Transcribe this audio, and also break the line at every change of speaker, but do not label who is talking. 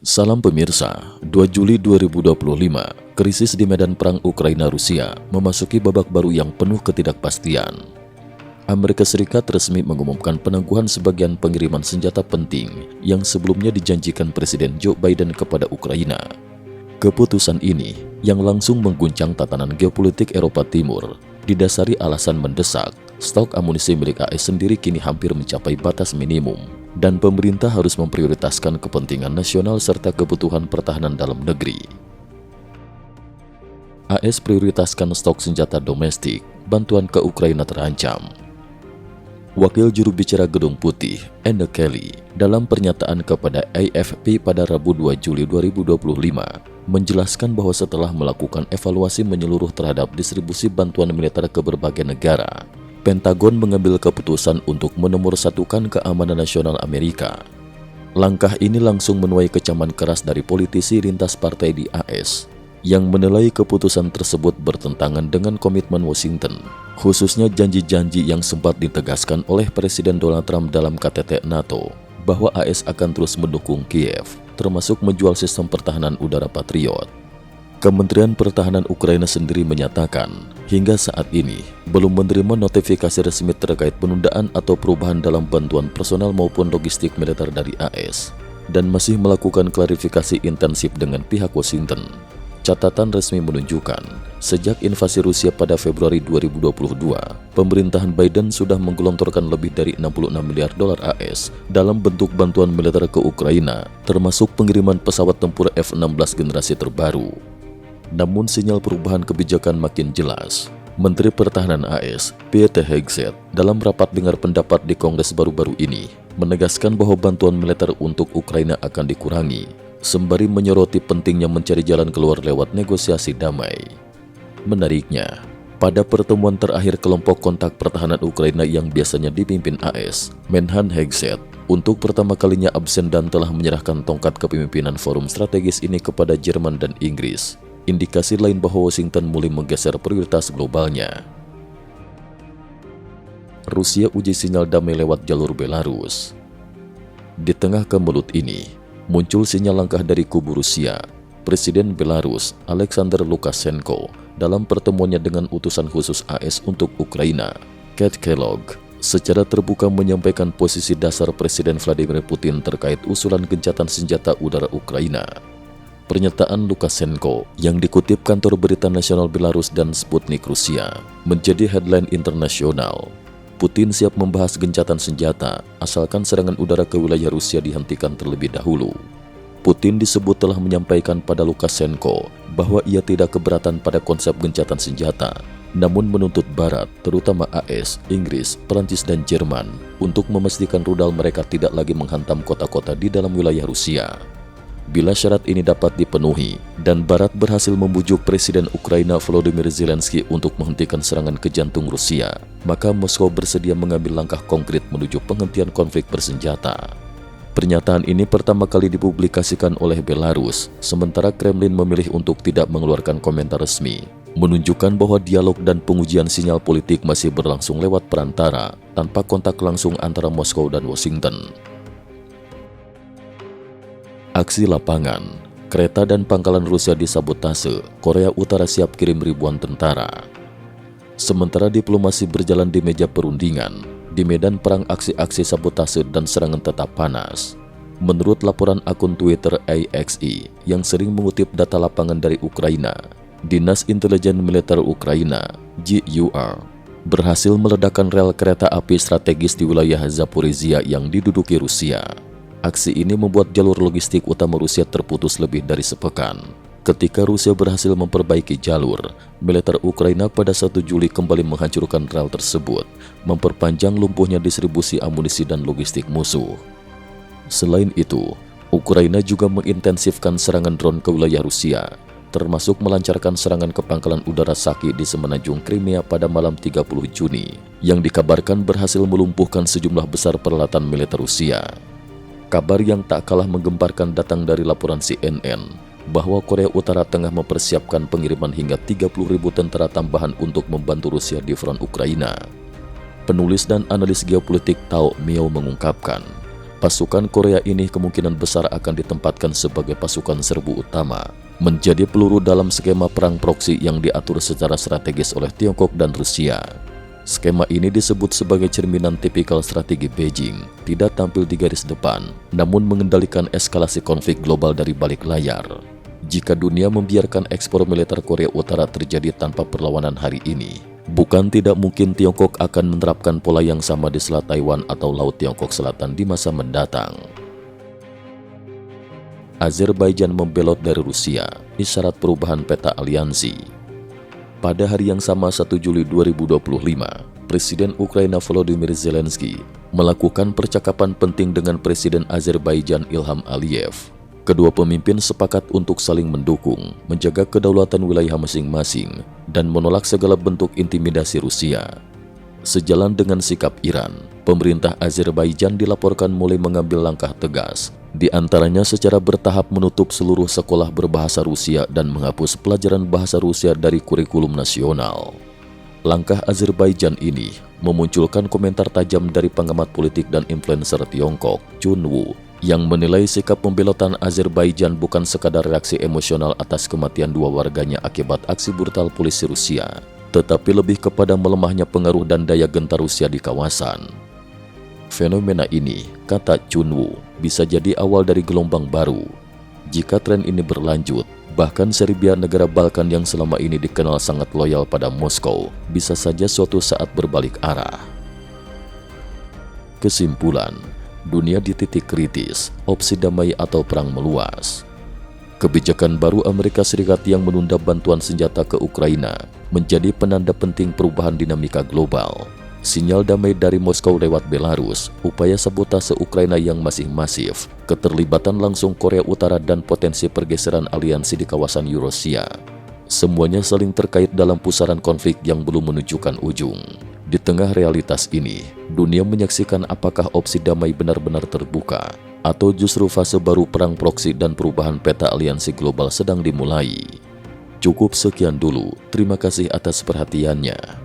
Salam pemirsa, 2 Juli 2025, krisis di medan perang Ukraina-Rusia memasuki babak baru yang penuh ketidakpastian. Amerika Serikat resmi mengumumkan penangguhan sebagian pengiriman senjata penting yang sebelumnya dijanjikan Presiden Joe Biden kepada Ukraina. Keputusan ini, yang langsung mengguncang tatanan geopolitik Eropa Timur, didasari alasan mendesak stok amunisi milik AS sendiri kini hampir mencapai batas minimum, dan pemerintah harus memprioritaskan kepentingan nasional serta kebutuhan pertahanan dalam negeri. AS prioritaskan stok senjata domestik, bantuan ke Ukraina terancam. Wakil juru bicara Gedung Putih, Anne Kelly, dalam pernyataan kepada AFP pada Rabu 2 Juli 2025, menjelaskan bahwa setelah melakukan evaluasi menyeluruh terhadap distribusi bantuan militer ke berbagai negara, Pentagon mengambil keputusan untuk menomorsatukan keamanan nasional Amerika. Langkah ini langsung menuai kecaman keras dari politisi lintas partai di AS, yang menilai keputusan tersebut bertentangan dengan komitmen Washington, khususnya janji-janji yang sempat ditegaskan oleh Presiden Donald Trump dalam KTT NATO, bahwa AS akan terus mendukung Kiev, termasuk menjual sistem pertahanan udara Patriot. Kementerian Pertahanan Ukraina sendiri menyatakan, hingga saat ini belum menerima notifikasi resmi terkait penundaan atau perubahan dalam bantuan personal maupun logistik militer dari AS, dan masih melakukan klarifikasi intensif dengan pihak Washington. Catatan resmi menunjukkan, sejak invasi Rusia pada Februari 2022, pemerintahan Biden sudah menggelontorkan lebih dari 66 miliar dolar AS dalam bentuk bantuan militer ke Ukraina, termasuk pengiriman pesawat tempur F-16 generasi terbaru. Namun sinyal perubahan kebijakan makin jelas. Menteri Pertahanan AS, Pete Hegseth, dalam rapat dengar pendapat di Kongres baru-baru ini, menegaskan bahwa bantuan militer untuk Ukraina akan dikurangi, sembari menyoroti pentingnya mencari jalan keluar lewat negosiasi damai. Menariknya, pada pertemuan terakhir kelompok kontak pertahanan Ukraina yang biasanya dipimpin AS, Menhan Hegseth untuk pertama kalinya absen dan telah menyerahkan tongkat kepemimpinan forum strategis ini kepada Jerman dan Inggris. Indikasi lain bahwa Washington mulai menggeser prioritas globalnya. Rusia uji sinyal damai lewat jalur Belarus. Di tengah kemelut ini, muncul sinyal langkah dari kubu Rusia. Presiden Belarus, Alexander Lukashenko, dalam pertemuannya dengan utusan khusus AS untuk Ukraina, Kate Kellogg, secara terbuka menyampaikan posisi dasar Presiden Vladimir Putin terkait usulan gencatan senjata udara Ukraina. Pernyataan Lukashenko yang dikutip kantor berita nasional Belarus dan Sputnik Rusia menjadi headline internasional. Putin siap membahas gencatan senjata asalkan serangan udara ke wilayah Rusia dihentikan terlebih dahulu. Putin disebut telah menyampaikan pada Lukashenko bahwa ia tidak keberatan pada konsep gencatan senjata, namun menuntut Barat, terutama AS, Inggris, Perancis, dan Jerman untuk memastikan rudal mereka tidak lagi menghantam kota-kota di dalam wilayah Rusia. Bila syarat ini dapat dipenuhi dan Barat berhasil membujuk Presiden Ukraina Volodymyr Zelensky untuk menghentikan serangan ke jantung Rusia, maka Moskow bersedia mengambil langkah konkret menuju penghentian konflik bersenjata. Pernyataan ini pertama kali dipublikasikan oleh Belarus, sementara Kremlin memilih untuk tidak mengeluarkan komentar resmi, menunjukkan bahwa dialog dan pengujian sinyal politik masih berlangsung lewat perantara, tanpa kontak langsung antara Moskow dan Washington. Aksi lapangan, kereta dan pangkalan Rusia disabotase, Korea Utara siap kirim ribuan tentara. Sementara diplomasi berjalan di meja perundingan, di medan perang aksi-aksi sabotase dan serangan tetap panas. Menurut laporan akun Twitter AXI yang sering mengutip data lapangan dari Ukraina, Dinas Intelijen Militer Ukraina, GUR, berhasil meledakkan rel kereta api strategis di wilayah Zaporizhia yang diduduki Rusia. Aksi ini membuat jalur logistik utama Rusia terputus lebih dari sepekan. Ketika Rusia berhasil memperbaiki jalur, militer Ukraina pada 1 Juli kembali menghancurkan rel tersebut, memperpanjang lumpuhnya distribusi amunisi dan logistik musuh. Selain itu, Ukraina juga mengintensifkan serangan drone ke wilayah Rusia, termasuk melancarkan serangan ke pangkalan udara Saki di semenanjung Crimea pada malam 30 Juni, yang dikabarkan berhasil melumpuhkan sejumlah besar peralatan militer Rusia. Kabar yang tak kalah menggemparkan datang dari laporan CNN bahwa Korea Utara tengah mempersiapkan pengiriman hingga 30.000 tentara tambahan untuk membantu Rusia di front Ukraina. Penulis dan analis geopolitik Tao Miao mengungkapkan, Pasukan Korea ini kemungkinan besar akan ditempatkan sebagai pasukan serbu utama, menjadi peluru dalam skema perang proksi yang diatur secara strategis oleh Tiongkok dan Rusia. Skema ini disebut sebagai cerminan tipikal strategi Beijing, tidak tampil di garis depan, namun mengendalikan eskalasi konflik global dari balik layar. Jika dunia membiarkan ekspor militer Korea Utara terjadi tanpa perlawanan hari ini, bukan tidak mungkin Tiongkok akan menerapkan pola yang sama di Selat Taiwan atau Laut Tiongkok Selatan di masa mendatang. Azerbaijan membelot dari Rusia, isyarat perubahan peta aliansi. Pada hari yang sama 1 Juli 2025, Presiden Ukraina Volodymyr Zelensky melakukan percakapan penting dengan Presiden Azerbaijan Ilham Aliyev. Kedua pemimpin sepakat untuk saling mendukung, menjaga kedaulatan wilayah masing-masing, dan menolak segala bentuk intimidasi Rusia. Sejalan dengan sikap Iran, pemerintah Azerbaijan dilaporkan mulai mengambil langkah tegas, di antaranya secara bertahap menutup seluruh sekolah berbahasa Rusia dan menghapus pelajaran bahasa Rusia dari kurikulum nasional. Langkah Azerbaijan ini memunculkan komentar tajam dari pengamat politik dan influencer Tiongkok, Chun Wu, yang menilai sikap pembelotan Azerbaijan bukan sekadar reaksi emosional atas kematian dua warganya akibat aksi brutal polisi Rusia, tetapi lebih kepada melemahnya pengaruh dan daya gentar Rusia di kawasan. Fenomena ini, kata Chun Wu, bisa jadi awal dari gelombang baru. Jika tren ini berlanjut, bahkan Serbia, negara Balkan yang selama ini dikenal sangat loyal pada Moskow, bisa saja suatu saat berbalik arah. Kesimpulan, dunia di titik kritis, opsi damai atau perang meluas. Kebijakan baru Amerika Serikat yang menunda bantuan senjata ke Ukraina menjadi penanda penting perubahan dinamika global. Sinyal damai dari Moskow lewat Belarus, upaya sabotase Ukraina yang masih masif, keterlibatan langsung Korea Utara dan potensi pergeseran aliansi di kawasan Eurasia. Semuanya saling terkait dalam pusaran konflik yang belum menunjukkan ujung. Di tengah realitas ini, dunia menyaksikan apakah opsi damai benar-benar terbuka, atau justru fase baru perang proksi dan perubahan peta aliansi global sedang dimulai. Cukup sekian dulu, terima kasih atas perhatiannya.